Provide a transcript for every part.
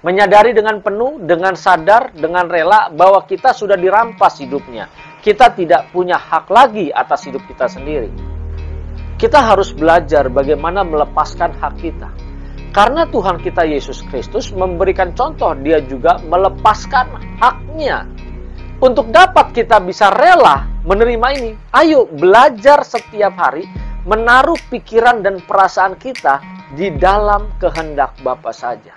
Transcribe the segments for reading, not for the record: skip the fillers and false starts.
Menyadari dengan penuh, dengan sadar, dengan rela bahwa kita sudah dirampas hidupnya. Kita tidak punya hak lagi atas hidup kita sendiri. Kita harus belajar bagaimana melepaskan hak kita. Karena Tuhan kita Yesus Kristus memberikan contoh, dia juga melepaskan haknya. Untuk dapat kita bisa rela menerima ini, ayo belajar setiap hari menaruh pikiran dan perasaan kita di dalam kehendak Bapa saja.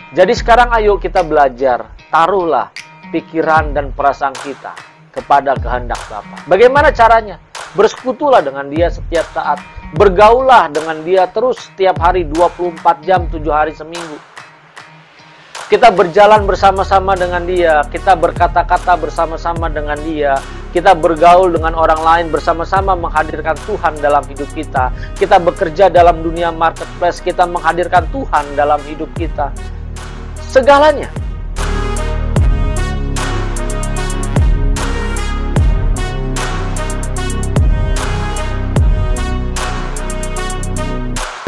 Jadi sekarang ayo kita belajar, taruhlah pikiran dan perasaan kita kepada kehendak Bapa. Bagaimana caranya? Bersekutulah dengan dia setiap saat. Bergaullah dengan dia terus setiap hari 24 jam 7 hari seminggu. Kita berjalan bersama-sama dengan dia, kita berkata-kata bersama-sama dengan dia, kita bergaul dengan orang lain bersama-sama menghadirkan Tuhan dalam hidup kita. Kita bekerja dalam dunia marketplace, kita menghadirkan Tuhan dalam hidup kita. Segalanya.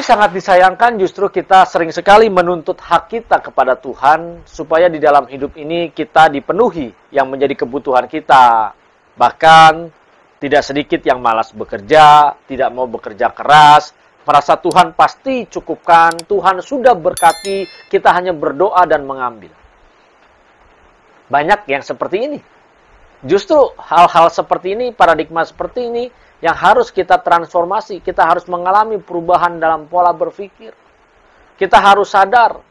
Sangat disayangkan justru kita sering sekali menuntut hak kita kepada Tuhan supaya di dalam hidup ini kita dipenuhi yang menjadi kebutuhan kita. Bahkan tidak sedikit yang malas bekerja, tidak mau bekerja keras, merasa Tuhan pasti cukupkan, Tuhan sudah berkati, kita hanya berdoa dan mengambil. Banyak yang seperti ini. Justru hal-hal seperti ini, paradigma seperti ini, yang harus kita transformasi. Kita harus mengalami perubahan dalam pola berpikir. Kita harus sadar,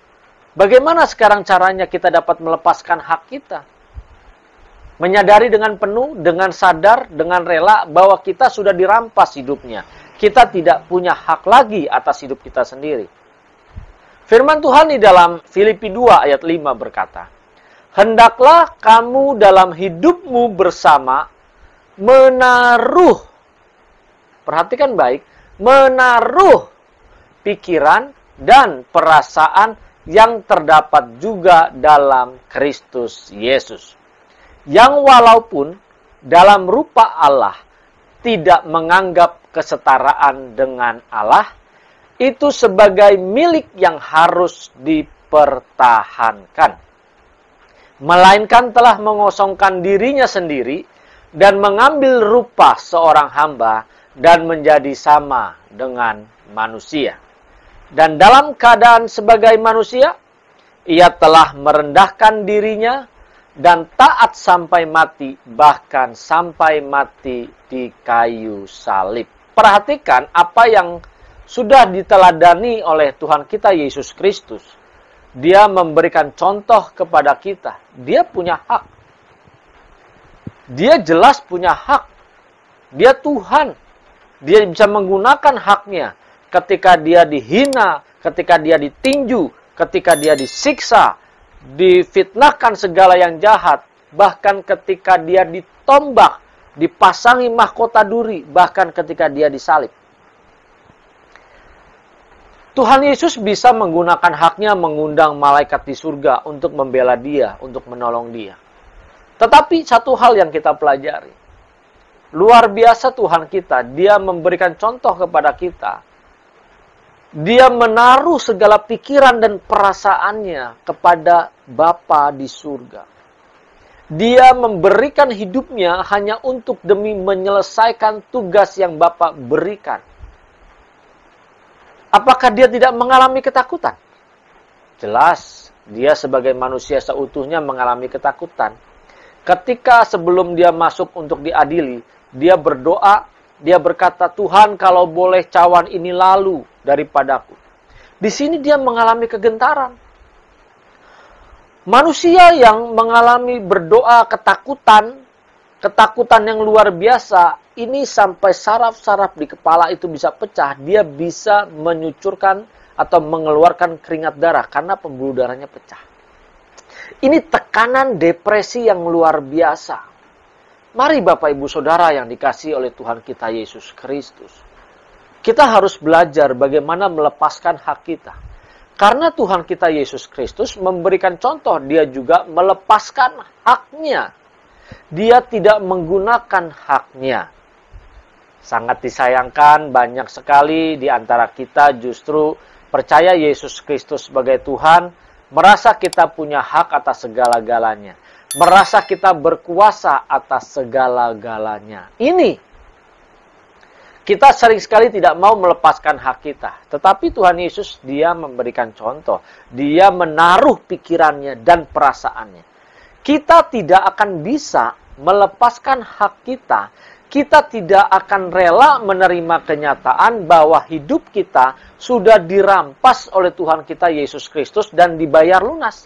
bagaimana sekarang caranya kita dapat melepaskan hak kita. Menyadari dengan penuh, dengan sadar, dengan rela, bahwa kita sudah dirampas hidupnya. Kita tidak punya hak lagi atas hidup kita sendiri. Firman Tuhan di dalam Filipi 2 ayat 5 berkata, hendaklah kamu dalam hidupmu bersama menaruh, perhatikan baik, menaruh pikiran dan perasaan yang terdapat juga dalam Kristus Yesus. Yang walaupun dalam rupa Allah tidak menganggap kesetaraan dengan Allah itu sebagai milik yang harus dipertahankan, melainkan telah mengosongkan dirinya sendiri dan mengambil rupa seorang hamba dan menjadi sama dengan manusia. Dan dalam keadaan sebagai manusia, ia telah merendahkan dirinya dan taat sampai mati, bahkan sampai mati di kayu salib. Perhatikan apa yang sudah diteladani oleh Tuhan kita Yesus Kristus. Dia memberikan contoh kepada kita. Dia punya hak. Dia jelas punya hak. Dia Tuhan. Dia bisa menggunakan haknya ketika dia dihina, ketika dia ditinju, ketika dia disiksa, difitnahkan segala yang jahat, bahkan ketika dia ditombak, dipasangi mahkota duri, bahkan ketika dia disalib. Tuhan Yesus bisa menggunakan haknya mengundang malaikat di surga untuk membela dia, untuk menolong dia. Tetapi satu hal yang kita pelajari, luar biasa Tuhan kita, dia memberikan contoh kepada kita. Dia menaruh segala pikiran dan perasaannya kepada Bapa di surga. Dia memberikan hidupnya hanya untuk demi menyelesaikan tugas yang Bapa berikan. Apakah dia tidak mengalami ketakutan? Jelas, dia sebagai manusia seutuhnya mengalami ketakutan. Ketika sebelum dia masuk untuk diadili, dia berdoa, dia berkata, Tuhan kalau boleh cawan ini lalu daripadaku. Di sini dia mengalami kegentaran. Manusia yang mengalami berdoa ketakutan, ketakutan yang luar biasa, ini sampai saraf-saraf di kepala itu bisa pecah, dia bisa menyucurkan atau mengeluarkan keringat darah karena pembuluh darahnya pecah. Ini tekanan depresi yang luar biasa. Mari Bapak Ibu Saudara yang dikasihi oleh Tuhan kita Yesus Kristus, kita harus belajar bagaimana melepaskan hak kita. Karena Tuhan kita Yesus Kristus memberikan contoh, dia juga melepaskan haknya. Dia tidak menggunakan haknya. Sangat disayangkan banyak sekali di antara kita justru percaya Yesus Kristus sebagai Tuhan, merasa kita punya hak atas segala-galanya, merasa kita berkuasa atas segala-galanya. Ini kita sering sekali tidak mau melepaskan hak kita. Tetapi Tuhan Yesus, dia memberikan contoh. Dia menaruh pikirannya dan perasaannya. Kita tidak akan bisa melepaskan hak kita. Kita tidak akan rela menerima kenyataan bahwa hidup kita sudah dirampas oleh Tuhan kita Yesus Kristus dan dibayar lunas.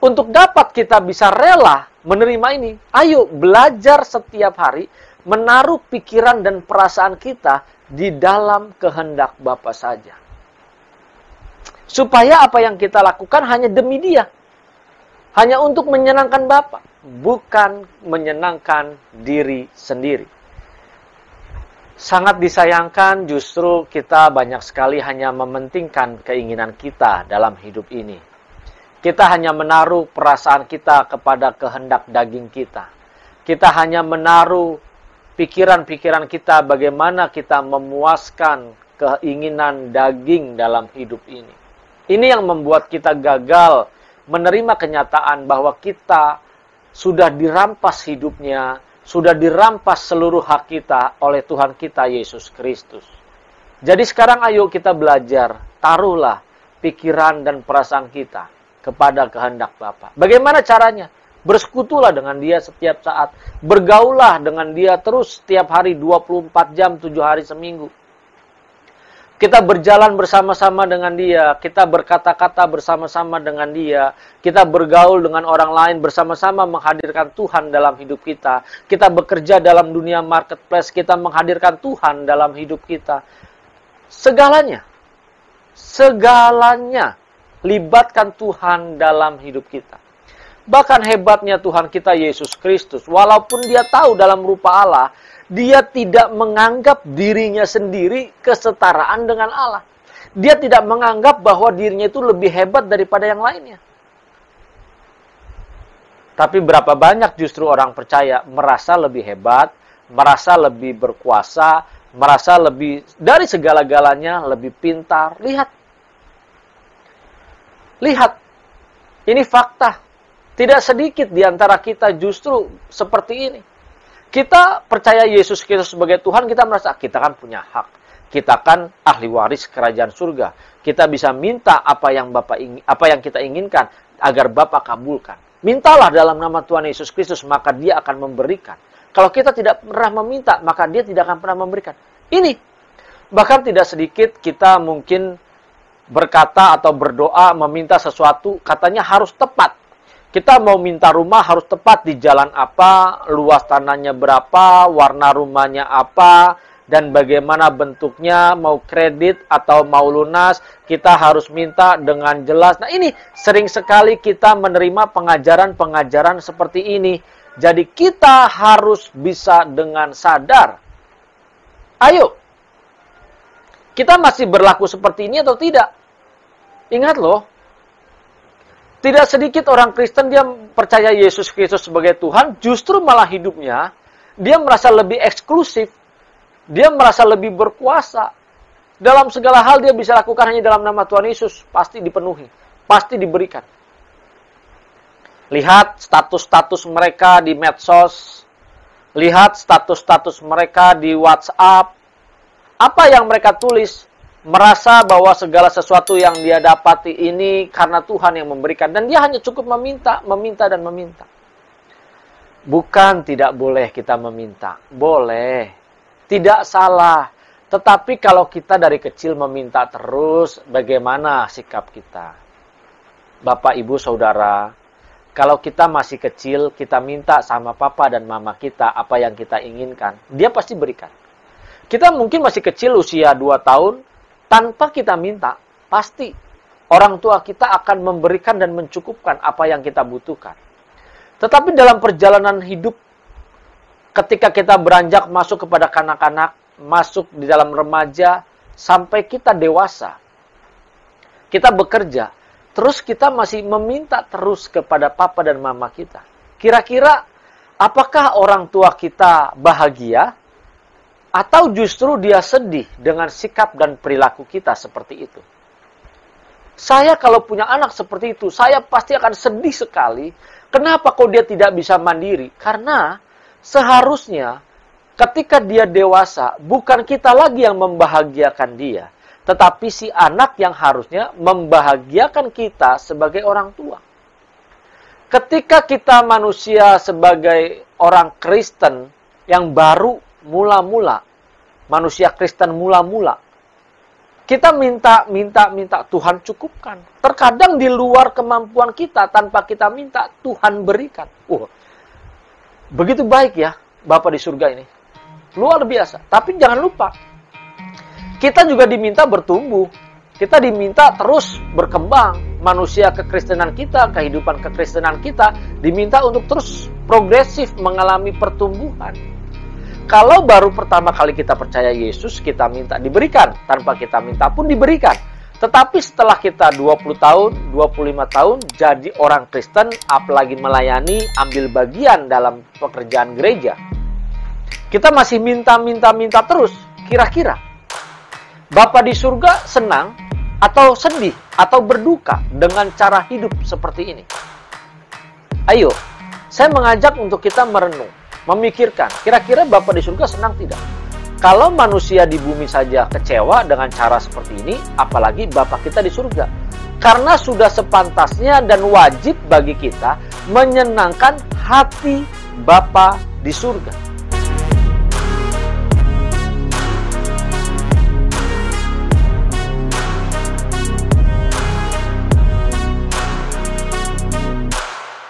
Untuk dapat kita bisa rela menerima ini, ayo belajar setiap hari menaruh pikiran dan perasaan kita di dalam kehendak Bapa saja. Supaya apa yang kita lakukan hanya demi Dia. Hanya untuk menyenangkan Bapa, bukan menyenangkan diri sendiri. Sangat disayangkan justru kita banyak sekali hanya mementingkan keinginan kita dalam hidup ini. Kita hanya menaruh perasaan kita kepada kehendak daging kita. Kita hanya menaruh pikiran-pikiran kita bagaimana kita memuaskan keinginan daging dalam hidup ini. Ini yang membuat kita gagal menerima kenyataan bahwa kita sudah dirampas hidupnya, sudah dirampas seluruh hak kita oleh Tuhan kita Yesus Kristus. Jadi sekarang ayo kita belajar, taruhlah pikiran dan perasaan kita kepada kehendak Bapa. Bagaimana caranya? Bersekutulah dengan Dia setiap saat. Bergaulah dengan Dia terus setiap hari 24 jam 7 hari seminggu. Kita berjalan bersama-sama dengan Dia, kita berkata-kata bersama-sama dengan Dia, kita bergaul dengan orang lain bersama-sama menghadirkan Tuhan dalam hidup kita. Kita bekerja dalam dunia marketplace, kita menghadirkan Tuhan dalam hidup kita. Segalanya libatkan Tuhan dalam hidup kita. Bahkan hebatnya Tuhan kita Yesus Kristus, walaupun Dia tahu dalam rupa Allah, Dia tidak menganggap dirinya sendiri kesetaraan dengan Allah. Dia tidak menganggap bahwa dirinya itu lebih hebat daripada yang lainnya. Tapi berapa banyak justru orang percaya merasa lebih hebat, merasa lebih berkuasa, merasa lebih dari segala-galanya lebih pintar. Lihat, ini fakta. Tidak sedikit di antara kita justru seperti ini. Kita percaya Yesus Kristus sebagai Tuhan, kita merasa kita kan punya hak. Kita kan ahli waris kerajaan surga. Kita bisa minta apa yang kita inginkan agar Bapa kabulkan. Mintalah dalam nama Tuhan Yesus Kristus, maka Dia akan memberikan. Kalau kita tidak pernah meminta, maka Dia tidak akan pernah memberikan. Ini bahkan tidak sedikit kita mungkin berkata atau berdoa meminta sesuatu, katanya harus tepat. Kita mau minta rumah harus tepat di jalan apa, luas tanahnya berapa, warna rumahnya apa, dan bagaimana bentuknya, mau kredit atau mau lunas, kita harus minta dengan jelas. Nah ini sering sekali kita menerima pengajaran-pengajaran seperti ini. Jadi kita harus bisa dengan sadar. Ayo, kita masih berlaku seperti ini atau tidak? Ingat loh. Tidak sedikit orang Kristen dia percaya Yesus Kristus sebagai Tuhan, justru malah hidupnya, dia merasa lebih eksklusif, dia merasa lebih berkuasa. Dalam segala hal dia bisa lakukan hanya dalam nama Tuhan Yesus, pasti dipenuhi, pasti diberikan. Lihat status-status mereka di medsos, lihat status-status mereka di WhatsApp, apa yang mereka tulis, merasa bahwa segala sesuatu yang dia dapati ini karena Tuhan yang memberikan. Dan dia hanya cukup meminta, dan meminta. Bukan tidak boleh kita meminta. Boleh. Tidak salah. Tetapi kalau kita dari kecil meminta terus, bagaimana sikap kita? Bapak, Ibu, Saudara, kalau kita masih kecil, kita minta sama papa dan mama kita apa yang kita inginkan. Dia pasti berikan. Kita mungkin masih kecil, usia 2 tahun, tanpa kita minta, pasti orang tua kita akan memberikan dan mencukupkan apa yang kita butuhkan. Tetapi dalam perjalanan hidup, ketika kita beranjak masuk kepada kanak-kanak, masuk di dalam remaja, sampai kita dewasa, kita bekerja, terus kita masih meminta terus kepada papa dan mama kita. Kira-kira, apakah orang tua kita bahagia? Atau justru dia sedih dengan sikap dan perilaku kita seperti itu? Saya kalau punya anak seperti itu, saya pasti akan sedih sekali. Kenapa kok dia tidak bisa mandiri? Karena seharusnya ketika dia dewasa, bukan kita lagi yang membahagiakan dia, tetapi si anak yang harusnya membahagiakan kita sebagai orang tua. Ketika kita manusia sebagai orang Kristen yang baru mula-mula, manusia Kristen mula-mula, kita minta Tuhan cukupkan. Terkadang di luar kemampuan kita, tanpa kita minta, Tuhan berikan. Begitu baik ya Bapa di surga ini. Luar biasa. Tapi jangan lupa, kita juga diminta bertumbuh. Kita diminta terus berkembang. Manusia kekristenan kita, kehidupan kekristenan kita, diminta untuk terus progresif mengalami pertumbuhan. Kalau baru pertama kali kita percaya Yesus, kita minta diberikan. Tanpa kita minta pun diberikan. Tetapi setelah kita 20 tahun, 25 tahun, jadi orang Kristen, apalagi melayani, ambil bagian dalam pekerjaan gereja, kita masih minta terus. Kira-kira Bapa di surga senang atau sedih atau berduka dengan cara hidup seperti ini? Ayo, saya mengajak untuk kita merenung, memikirkan, kira-kira Bapa di surga senang tidak? Kalau manusia di bumi saja kecewa dengan cara seperti ini, apalagi Bapa kita di surga. Karena sudah sepantasnya dan wajib bagi kita menyenangkan hati Bapa di surga.